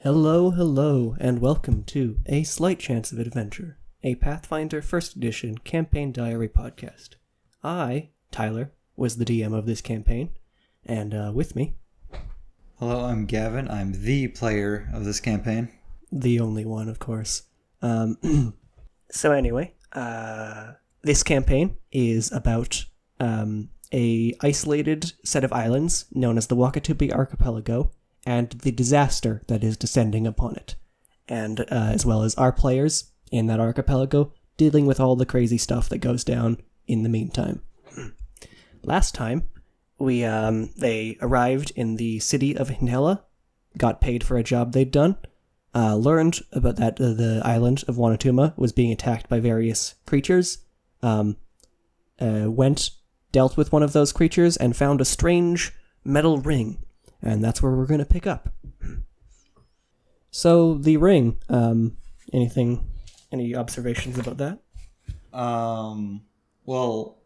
Hello, and welcome to A Slight Chance of Adventure, a Pathfinder 1st Edition Campaign Diary podcast. I, Tyler, was the DM of this campaign, and with me... Hello, I'm Gavin. I'm the player of this campaign. The only one, of course. So anyway, this campaign is about a isolated set of islands known as the Wakatubi Archipelago, and the disaster that is descending upon it, and as well as our players in that archipelago dealing with all the crazy stuff that goes down in the meantime. Last time, they arrived in the city of Hinhela, got paid for a job they'd done, learned about that the island of Wanatuma was being attacked by various creatures, dealt with one of those creatures, and found a strange metal ring. And that's where we're going to pick up. So, the ring, any observations about that? Well,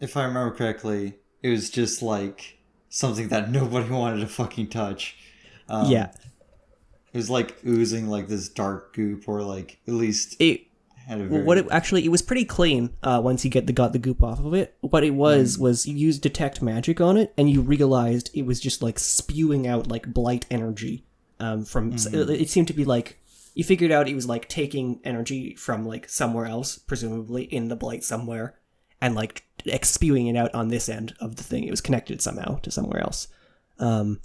if I remember correctly, it was just like something that nobody wanted to fucking touch. Yeah. It was like oozing like this dark goop, or like at least it was pretty clean once you got the goop off of it. What it was you used detect magic on it, and you realized it was just like spewing out like blight energy from. It seemed to be like you figured out it was like taking energy from like somewhere else, presumably in the blight somewhere, and like spewing it out on this end of the thing. It was connected somehow to somewhere else, and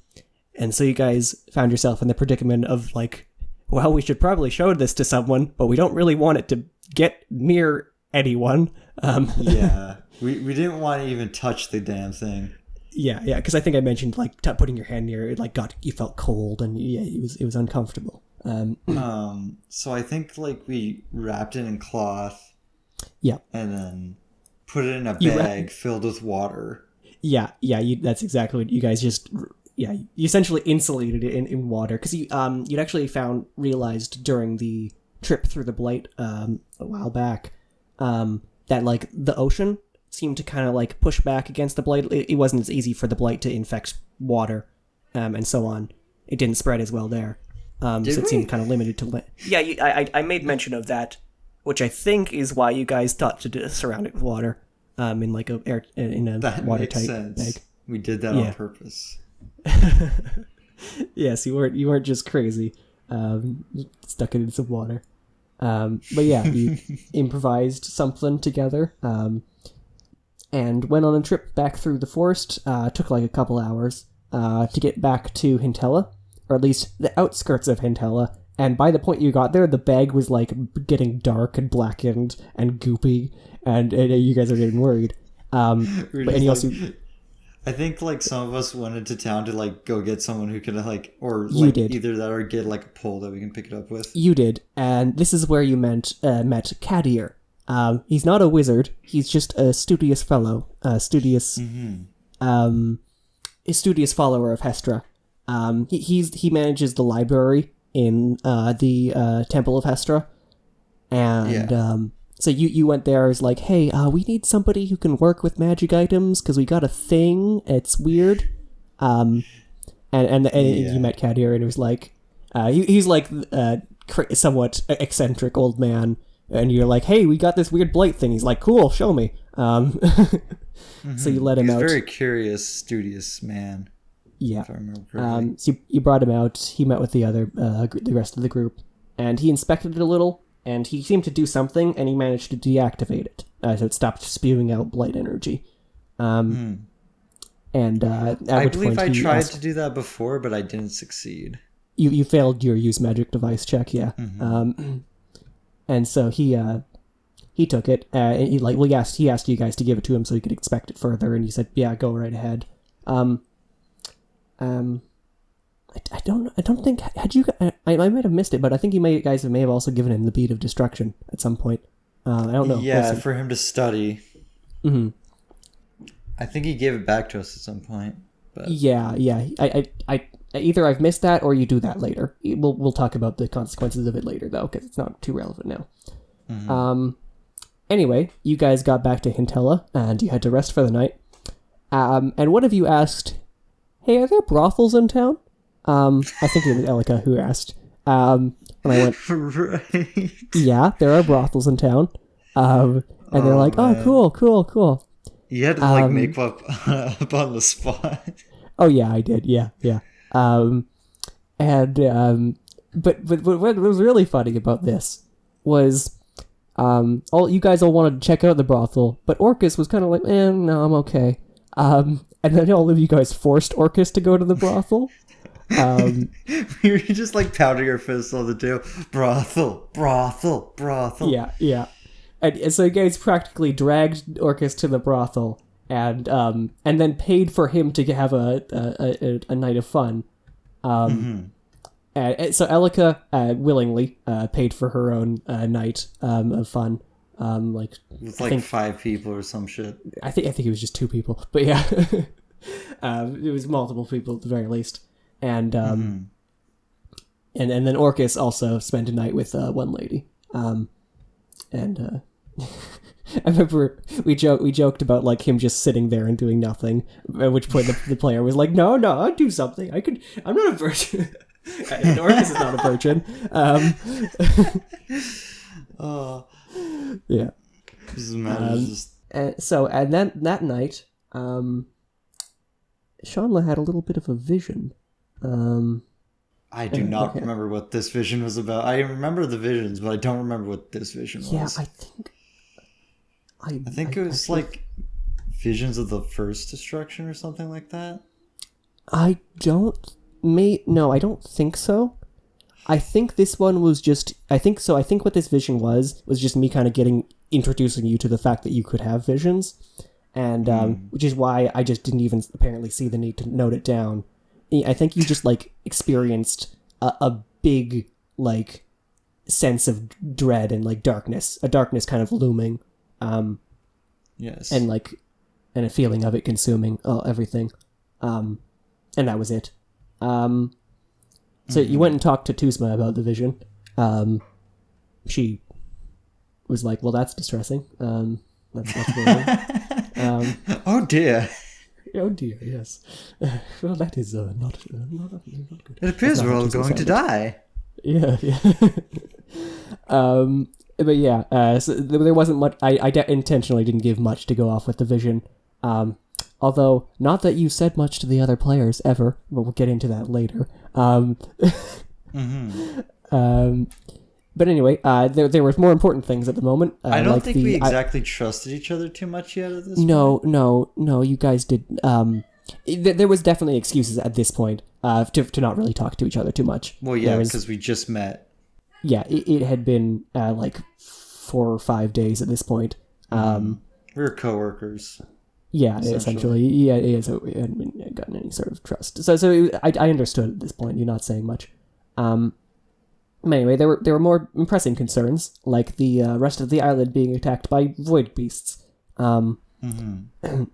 so you guys found yourself in the predicament of like, well, we should probably show this to someone, but we don't really want it to get near anyone. Yeah, we didn't want to even touch the damn thing. Yeah, because I think I mentioned like putting your hand near it, like you felt cold, and yeah, it was uncomfortable. So I think like we wrapped it in cloth. Yeah, and then put it in a bag filled with water. Yeah, that's exactly what you guys just. Yeah, you essentially insulated it in water, because you'd actually realized during the trip through the blight a while back that like the ocean seemed to kind of like push back against the blight. It wasn't as easy for the blight to infect water and so on. It didn't spread as well there, so it seemed kind of limited to. I made mention of that, which I think is why you guys thought to surround it with water in like a watertight bag. We did that on purpose. Yes, you weren't just crazy. Stuck it in some water. But yeah, you improvised something together, and went on a trip back through the forest. Took like a couple hours to get back to Hinhela, or at least the outskirts of Hinhela. And by the point you got there, the bag was like getting dark and blackened and goopy, and you guys are getting worried. I think like some of us went into town to like go get someone who could like, or you like did. Either that or get like a pole that we can pick it up with. You did, and this is where you met Kadir. He's not a wizard. He's just a studious fellow, a studious follower of Hestra. He manages the library in the Temple of Hestra, and so you went there as like, hey, we need somebody who can work with magic items because we got a thing. It's weird. And you met Kadir, and it was like, he's like somewhat eccentric old man, and you're like, hey, we got this weird blight thing. He's like, cool, show me. So you let him out. He's a very curious, studious man. Yeah. If I remember correctly. So you brought him out. He met with the rest of the group, and he inspected it a little. And he seemed to do something, and he managed to deactivate it, so it stopped spewing out blight energy. And I believe I tried to do that before, but I didn't succeed. You failed your use magic device check, yeah. And so he took it. And he asked you guys to give it to him so he could inspect it further, and he said, "Yeah, go right ahead." I don't think I might have missed it, but I think you guys may have also given him the bead of destruction at some point. I don't know. Yeah, for him to study. Mm-hmm. I think he gave it back to us at some point. But... Yeah. I either I've missed that or you do that later. We'll talk about the consequences of it later though, because it's not too relevant now. Mm-hmm. Anyway, you guys got back to Hinhela and you had to rest for the night. And one of you asked, "Hey, are there brothels in town?" I think it was Elika who asked. And I went, Right. yeah, there are brothels in town. And they're like, oh, man. cool. You had to like make up up on the spot. Oh yeah, I did. Yeah. But what was really funny about this was, all you guys all wanted to check out the brothel, but Orcus was kind of like, no, I'm okay. And then all of you guys forced Orcus to go to the brothel. We were just like pounding our fists on the table. Brothel. Yeah. And so you guys practically dragged Orcus to the brothel, and then paid for him to have a night of fun. And so Elika willingly paid for her own night of fun. With like 5 people or some shit. I think it was just 2 people, but yeah, it was multiple people at the very least. And and then Orcus also spent a night with one lady. I remember we joked about like him just sitting there and doing nothing. At which point the player was like, "No, I'll do something. I'm not a virgin." And Orcus is not a virgin. Yeah. Doesn't matter. And then that night, Shanla had a little bit of a vision. I do not remember what this vision was about. I remember the visions, but I don't remember what this vision was. Yeah, I think it was like visions of the first destruction or something like that. I don't think so. I think this one was just... I think what this vision was just me kind of introducing you to the fact that you could have visions. And, which is why I just didn't even apparently see the need to note it down. I think you just, like, experienced a big, like, sense of dread and, like, darkness. A darkness kind of looming. Yes. And, like, and a feeling of it consuming everything. And that was it. So you went and talked to Tuzma about the vision. She was like, well, that's distressing. That's worrying. Oh dear. Oh dear, yes. Well, that is not good. It appears we're all going to die. Yeah. But yeah, so there wasn't much. I intentionally didn't give much to go off with the vision. Although, not that you said much to the other players ever, but we'll get into that later. But anyway, there were more important things at the moment. I don't think we exactly trusted each other too much yet at this point. No, you guys did. There was definitely excuses at this point to not really talk to each other too much. Well, yeah, because we just met. Yeah, it had been like 4 or 5 days at this point. We were co-workers. Yeah, essentially. Yeah, so we hadn't gotten any sort of trust. So I understood at this point. You're not saying much. Anyway, there were more pressing concerns, like the rest of the island being attacked by void beasts. And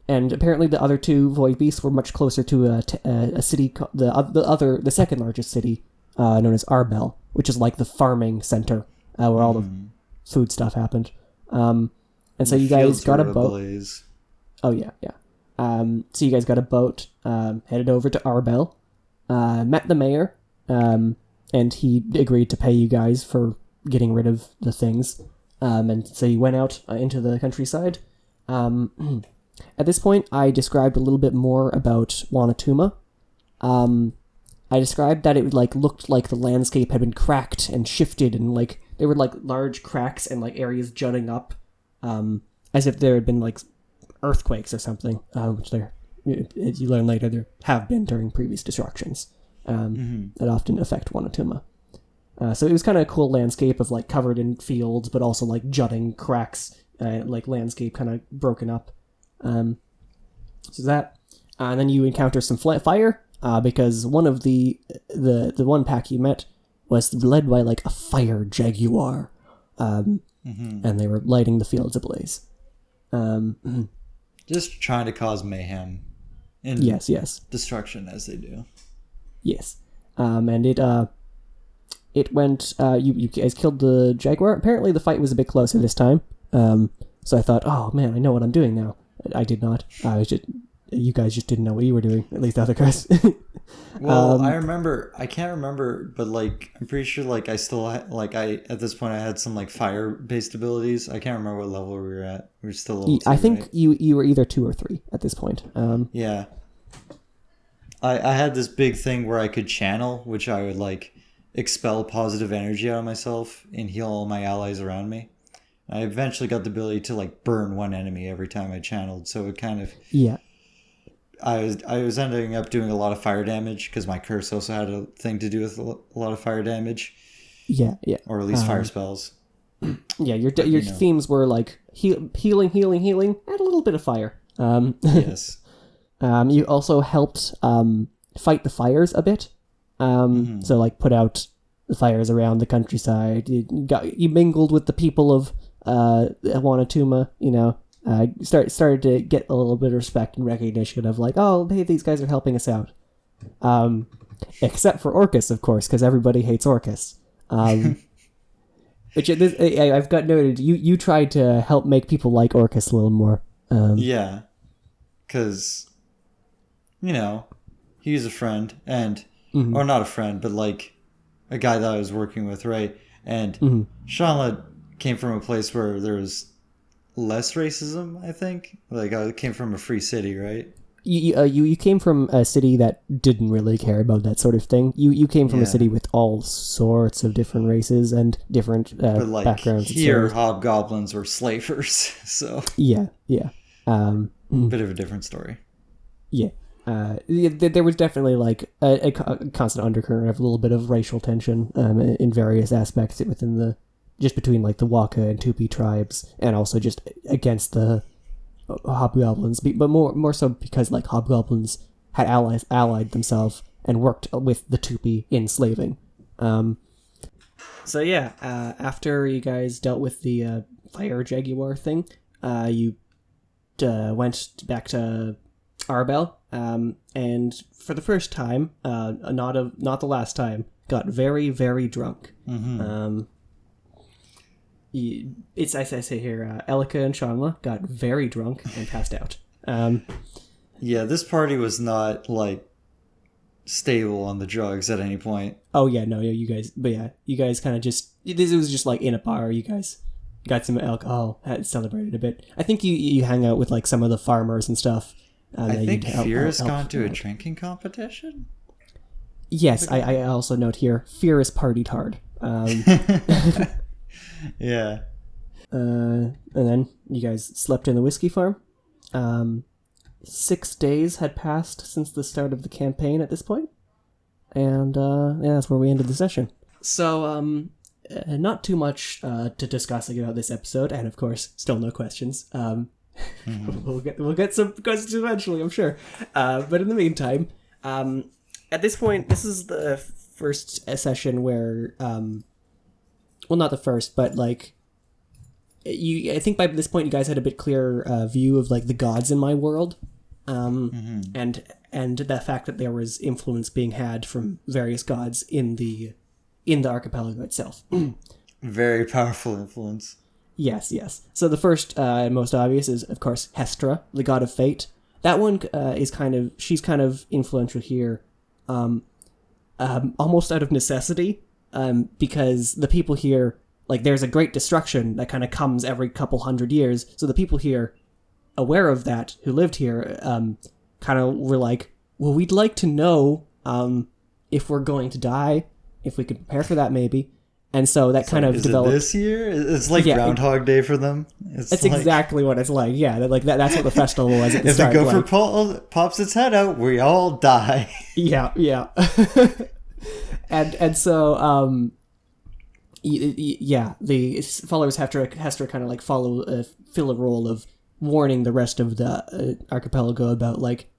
apparently the other 2 void beasts were much closer to a city, the second largest city, known as Arbell, which is like the farming center where all the food stuff happened. And so you guys got a boat. Ablaze. Oh yeah. So you guys got a boat, headed over to Arbell, met the mayor, and he agreed to pay you guys for getting rid of the things. And so you went out into the countryside. At this point, I described a little bit more about Wanatuma. I described that it looked like the landscape had been cracked and shifted, and there were large cracks and areas jutting up, as if there had been earthquakes or something, which you learn later there have been during previous destructions. That often affect Wanatuma. So it was kind of a cool landscape of covered in fields, but also jutting cracks, landscape kind of broken up. So that, and then you encounter some fire, because one of the one pack you met was led by a fire Jaguar, and they were lighting the fields ablaze. Just trying to cause mayhem. And yes. destruction as they do. Yes. And it went, you guys killed the Jaguar. Apparently the fight was a bit closer this time. So I thought, oh man, I know what I'm doing now. I did not. I was just you guys just didn't know what you were doing. At least the other guys. Well, I can't remember, but like I'm pretty sure like I still at this point I had some like fire based abilities. I can't remember what level we were at. We were still level 2, I think right? you were either 2 or 3 at this point. Yeah. I had this big thing where I could channel, which I would like expel positive energy out of myself and heal all my allies around me. I eventually got the ability to like burn one enemy every time I channeled, so it kind of Yeah. I was ending up doing a lot of fire damage because my curse also had a thing to do with a lot of fire damage. Yeah. Or at least fire spells. Yeah, your themes were like healing, and a little bit of fire. Yes. You also helped fight the fires a bit. So like put out the fires around the countryside. You mingled with the people of Wanatuma, you know. Started to get a little bit of respect and recognition of like, oh, hey, these guys are helping us out. Except for Orcus, of course, because everybody hates Orcus. Which I've got noted. You tried to help make people like Orcus a little more. Yeah, because you know he's a friend, and or not a friend, but like a guy that I was working with, right? And Shanla came from a place where there was less racism, I think. Like I came from a free city, right? You came from a city that didn't really care about that sort of thing. You came from a city with all sorts of different races and different but like backgrounds. Here, hobgoblins were slavers, so yeah. Bit of a different story. Yeah. There was definitely like a constant undercurrent of a little bit of racial tension in various aspects within just between like the Waka and Tupi tribes, and also just against the hobgoblins, but more so because like hobgoblins had allied themselves and worked with the Tupi in slaving. So yeah, after you guys dealt with the fire Jaguar thing, you went back to Arbell, and for the first time, not the last time, got very, very drunk. It's as I say here, Elika and Shanla got very drunk and passed out. Yeah, this party was not like stable on the drugs at any point. Oh yeah, no, yeah, you guys kind of just it was just like in a bar. You guys got some alcohol, had celebrated a bit. I think you hang out with like some of the farmers and stuff. I think Fear has gone to a drinking competition. Yes, I also note here Fear has partied hard. Yeah. And then you guys slept in the whiskey farm. 6 days had passed since the start of the campaign at this point. And that's where we ended the session. So, not too much to discuss about this episode, and of course, still no questions. We'll get some questions eventually, I'm sure. But in the meantime, at this point, this is the first session where... well, not the first, but like I think by this point you guys had a bit clearer view of like the gods in my world, and the fact that there was influence being had from various gods in the archipelago itself. Very powerful influence. Yes. So the first and most obvious is of course Hestra, the god of fate. That one she's kind of influential here, almost out of necessity. Because the people here, like, there's a great destruction that kind of comes every couple hundred years. So the people here, aware of that, who lived here, kind of were like, well, we'd like to know if we're going to die, if we could prepare for that, maybe. And so that kind of developed. Is it this year? It's like Groundhog Day for them. It's like, exactly what it's like. Yeah, like that's what the festival was at the start. If the gopher pops its head out, we all die. Yeah. And so, the followers Hestra kind of like fill a role of warning the rest of the archipelago about like,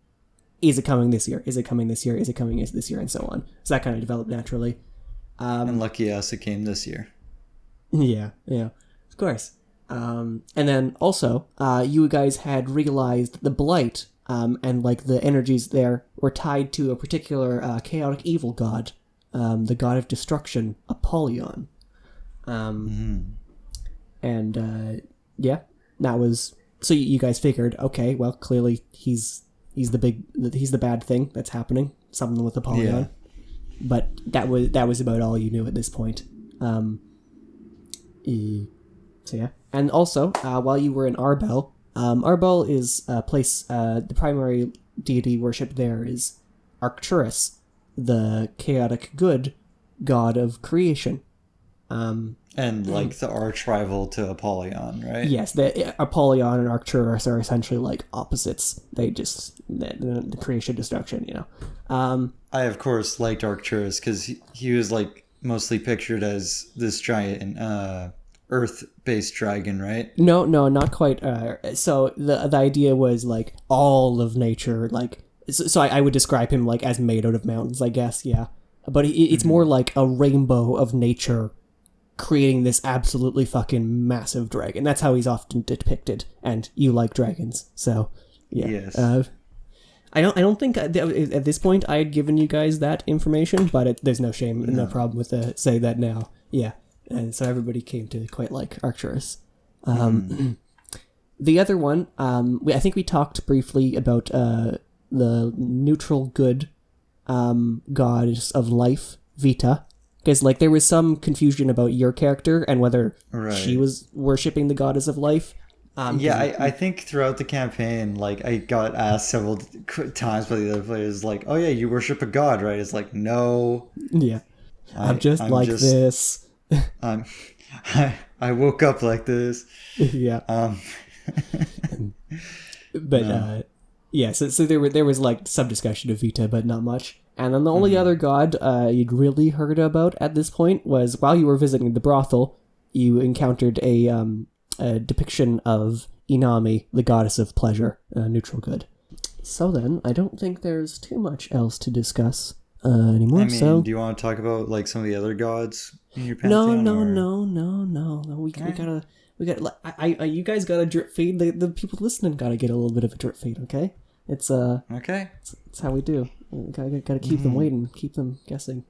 is it coming this year? Is it coming this year? Is it coming this year? And so on. So that kind of developed naturally. And lucky us, it came this year. Yeah, of course. And then also, you guys had realized the blight and like the energies there were tied to a particular chaotic evil god. The god of destruction, Apollyon. And, that was... So you guys figured, okay, well, clearly he's He's the bad thing that's happening. Something with Apollyon. Yeah. But that was about all you knew at this point. So yeah. And also, while you were in Arbell, Arbell is a place, the primary deity worshipped there is Arcturus, the chaotic good god of creation. And like the arch rival to Apollyon, right? Yes, the Apollyon and Arcturus are essentially like opposites. They just the creation destruction, you know. I of course liked Arcturus because he was like mostly pictured as this giant Earth-based dragon, right? No, not quite. So the idea was like all of nature, like so I would describe him like as made out of mountains, I guess. Yeah, but it's more like a rainbow of nature, creating this absolutely fucking massive dragon. That's how he's often depicted, and you like dragons, so yeah. Yes. I don't think at this point I had given you guys that information, but there's no shame, no problem with say that now. Yeah, and so everybody came to quite like Arcturus. The other one, I think we talked briefly about the neutral good goddess of life, Vita. Because, like, there was some confusion about your character and whether she was worshipping the goddess of life. I think throughout the campaign, like, I got asked several times by the other players, like, oh yeah, you worship a god, right? It's like, no. Yeah. I'm just this. I woke up like this. Yeah. But, no. Yeah, so there was, like, some discussion of Vita, but not much. And then the only other god you'd really heard about at this point was while you were visiting the brothel, you encountered a depiction of Inami, the goddess of pleasure, neutral good. So then, I don't think there's too much else to discuss anymore. I mean, do you want to talk about like some of the other gods in your pantheon? No. We gotta. You guys gotta drip feed. The people listening gotta get a little bit of a drip feed. Okay. It's okay. It's how we do. We gotta keep them waiting, keep them guessing.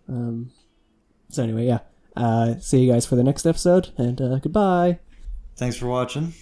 So anyway, yeah. See you guys for the next episode, and goodbye. Thanks for watching.